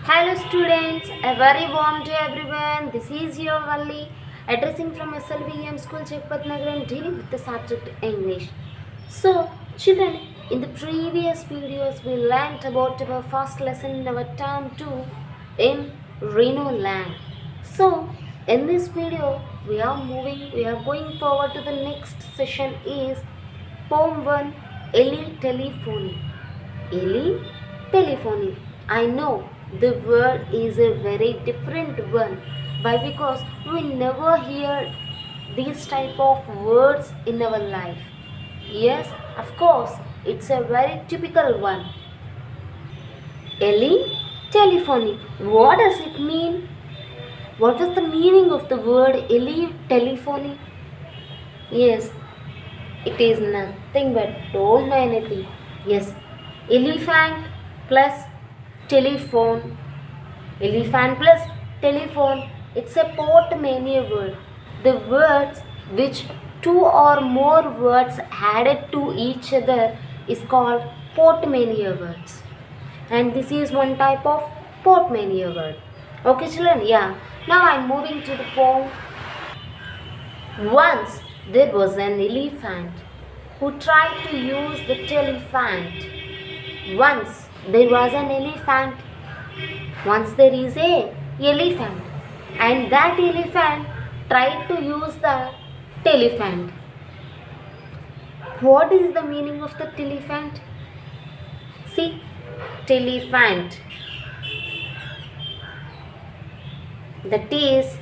Hello students, a very warm day everyone. This is your Valli addressing from SLVM School Chekpatnagar and dealing with the subject English. So children, in the previous videos we learnt about our first lesson in our term 2 in Reno Lang. So in this video we are going forward to the next session is Poem 1 Eli Telephony. Eli Telephony. I know the word is a very different one. Why? Because we never hear these type of words in our life. Yes, of course, it's a very typical one. Eli Telephony. What does it mean? What is the meaning of the word Eli Telephony? Yes, it is nothing but don't know anything. Yes, elephant plus telephone. Elephant plus telephone. It's a portmanteau word. The words which two or more words added to each other is called portmanteau words. And this is one type of portmanteau word. Okay children, yeah. Now I'm moving to the poem. Once there was an elephant who tried to use the telephant. Once there was an elephant. Once there is a elephant. And that elephant tried to use the telephant. What is the meaning of the telephant? See, telephant. That is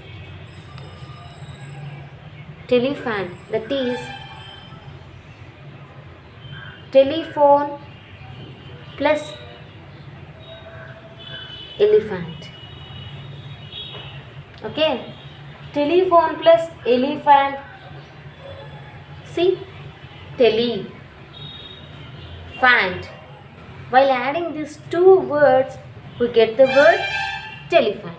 telephant. That is telephone plus elephant. Okay, telephone plus elephant. See, telephant. While adding these two words, we get the word telephant.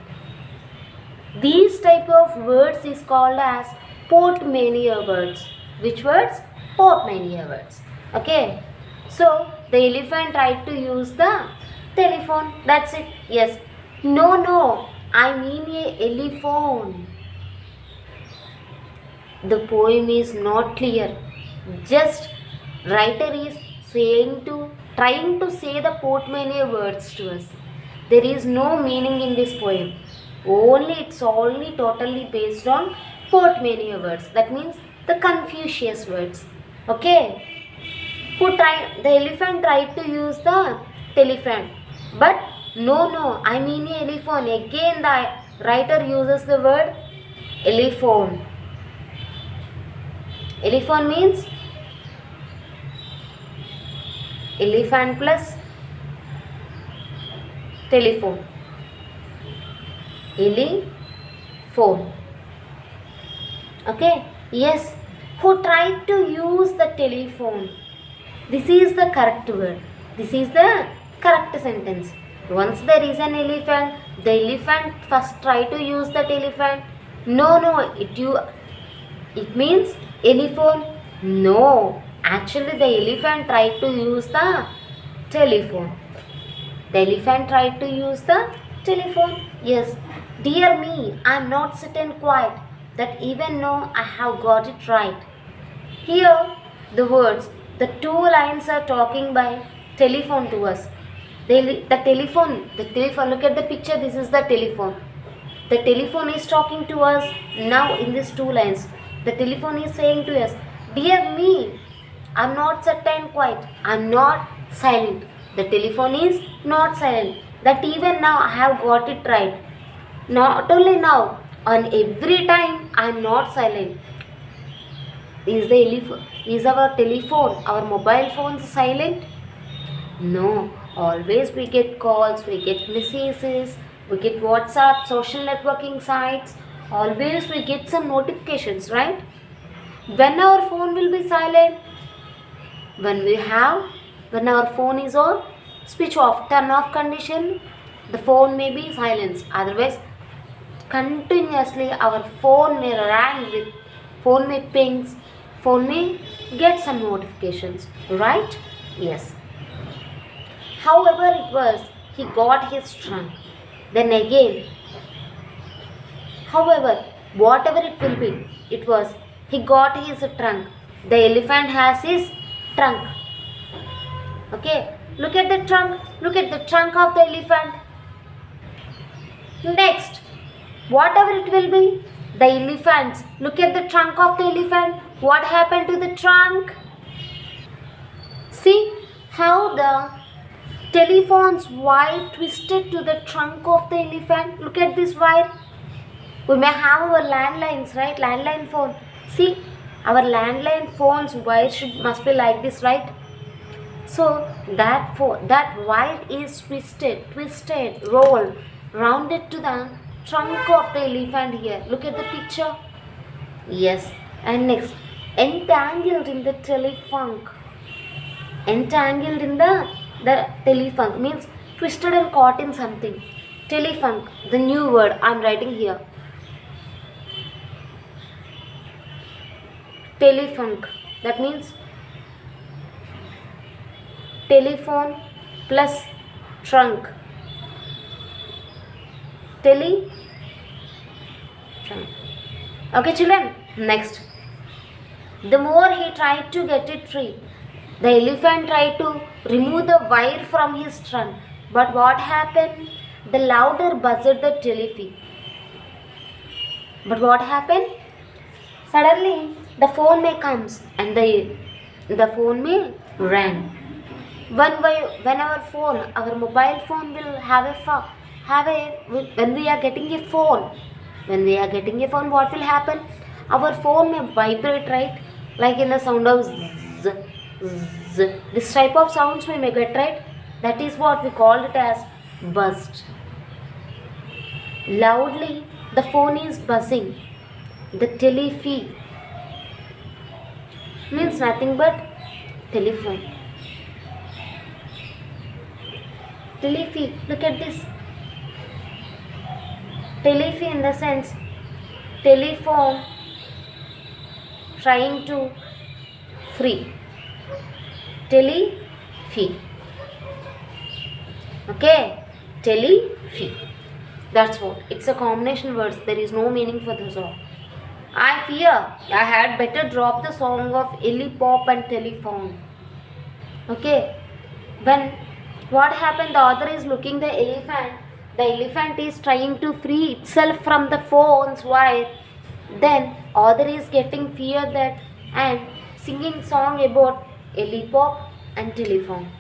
These type of words is called as portmanteau words. Which words? Portmanteau words. Okay. So the elephant tried to use the telephone. That's it. Yes. No. I mean a elephone. The poem is not clear. Just writer is trying to say the portmanteau words to us. There is no meaning in this poem. It's only totally based on portmanteau words. That means the Confucius words. Okay. The elephant tried to use the telephone. But no, I mean a elephant. Again the writer uses the word elephone. Elephone means elephant plus telephone. Elephone. Okay. Yes. Who tried to use the telephone? This is the correct word. This is the correct sentence. Once there is an elephant, the elephant first try to use the telephone. No, it means elephone. No, actually the elephant tried to use the telephone. The elephant tried to use the telephone. Yes. Dear me, I am not sitting quiet, that even now I have got it right. Here the words, the two lines are talking by telephone to us. The telephone, look at the picture, this is the telephone. The telephone is talking to us now in these two lines. The telephone is saying to us, dear me, I am not certain quiet, I am not silent. The telephone is not silent, that even now I have got it right. Not only now, on every time I am not silent. Is our telephone, our mobile phones silent? No. Always we get calls, we get messages, we get WhatsApp, social networking sites. Always we get some notifications, right? When our phone will be silent? When our phone is on switch off, turn off condition, the phone may be silenced. Otherwise, continuously our phone may ring with, phone may pings, phone may get some notifications, right? Yes. However it was, he got his trunk. Then again, however, whatever it will be, it was, he got his trunk. The elephant has his trunk. Okay, look at the trunk. Look at the trunk of the elephant. Next, whatever it will be, the elephants. Look at the trunk of the elephant. What happened to the trunk? See how the telephone's wire twisted to the trunk of the elephant. Look at this wire. We may have our landlines, right? Landline phone. See, our landline phone's wire must be like this, right? So that wire is twisted, rolled, rounded to the trunk of the elephant here. Look at the picture. Yes. And next, entangled in the telefunk. Entangled in the telefunk means twisted and caught in something. Telefunk, the new word I am writing here. Telefunk, that means telephone plus trunk. Trunk. Okay, children. Next, the more he tried to get it free, the elephant tried to remove the wire from his trunk. But what happened? The louder buzzed the telephone. But what happened? Suddenly, the phone may comes and the phone may rang. When our phone, our mobile phone will when we are getting a phone, what will happen? Our phone may vibrate, right? Like in the sound of zzz, zzz. This type of sounds we may get, right? That is what we call it as buzzed. Loudly, the phone is buzzing. The telephone means nothing but telephone. Telephone, look at this. Telephone in the sense, telephone trying to free. Telephone. Okay, telephone. That's what. It's a combination words. There is no meaning for the song. I fear I had better drop the song of Ellie Pop and Telephone. Okay. When what happened? The author is looking the elephant. The elephant is trying to free itself from the phone's wire. Then author is getting fear that and singing song about Ellie Pop and Telephone.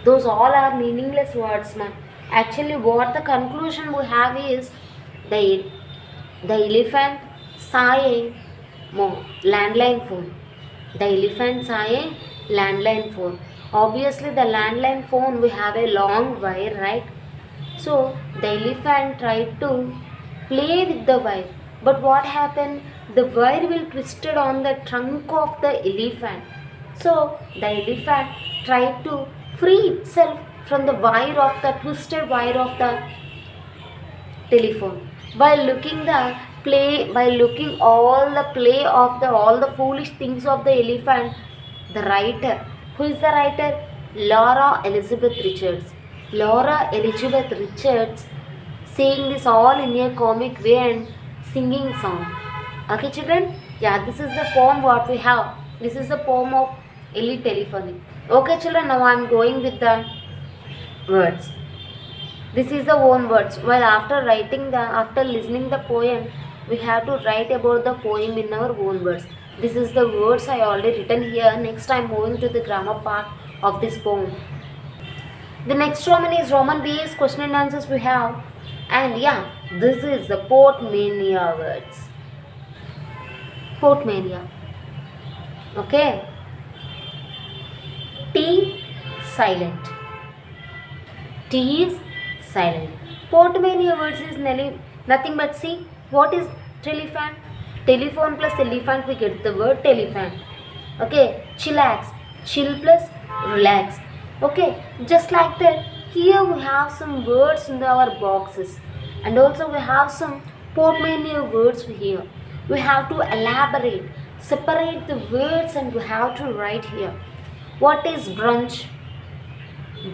Those all are meaningless words, man. Actually, what the conclusion we have is the elephant saw a landline phone. The elephant saw a landline phone. Obviously, the landline phone we have a long wire, right? So the elephant tried to play with the wire. But what happened? The wire will twisted on the trunk of the elephant. So the elephant tried to free itself from the wire of the twisted wire of the telephone. By looking all the play of all the foolish things of the elephant, the writer, who is the writer? Laura Elizabeth Richards. Laura Elizabeth Richards saying this all in a comic way and singing song. Okay, children? Yeah, this is the poem what we have. This is the poem of Ellie Telephone. Okay, children, now I am going with the words. This is the own words. While after listening the poem, we have to write about the poem in our own words. This is the words I already written here. Next I am moving to the grammar part of this poem. The next Roman is Roman based question and answers we have. And yeah, this is the Portmania words. Portmania. Okay. T silent. T is silent. Portmania words is nothing but see what is telephone? Telephone plus elephant we get the word telephone. Okay. Chillax. Chill plus relax. Okay. Just like that. Here we have some words in our boxes. And also we have some Portmania words here. We have to elaborate. Separate the words and we have to write here. What is brunch?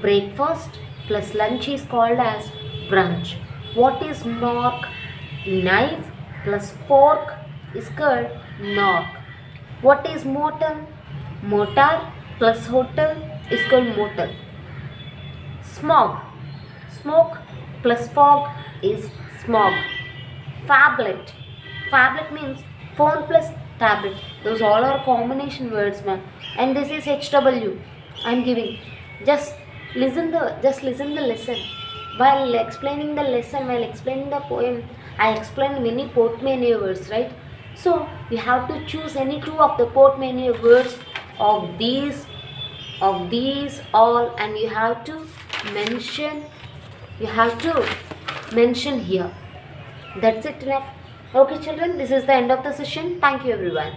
Breakfast plus lunch is called as brunch. What is knock? Knife plus fork is called knock. What is motor? Motor plus hotel is called motel. Smog. Smoke plus fog is smog. Phablet. Phablet means phone plus tablet. Those all are combination words, man. And this is HW. I'm giving. Just listen the lesson. While explaining the lesson, while explaining the poem, I explained many portmanteau words, right? So you have to choose any two of the portmanteau words of these all, and you have to mention here. That's it enough. Okay children, this is the end of the session. Thank you everyone.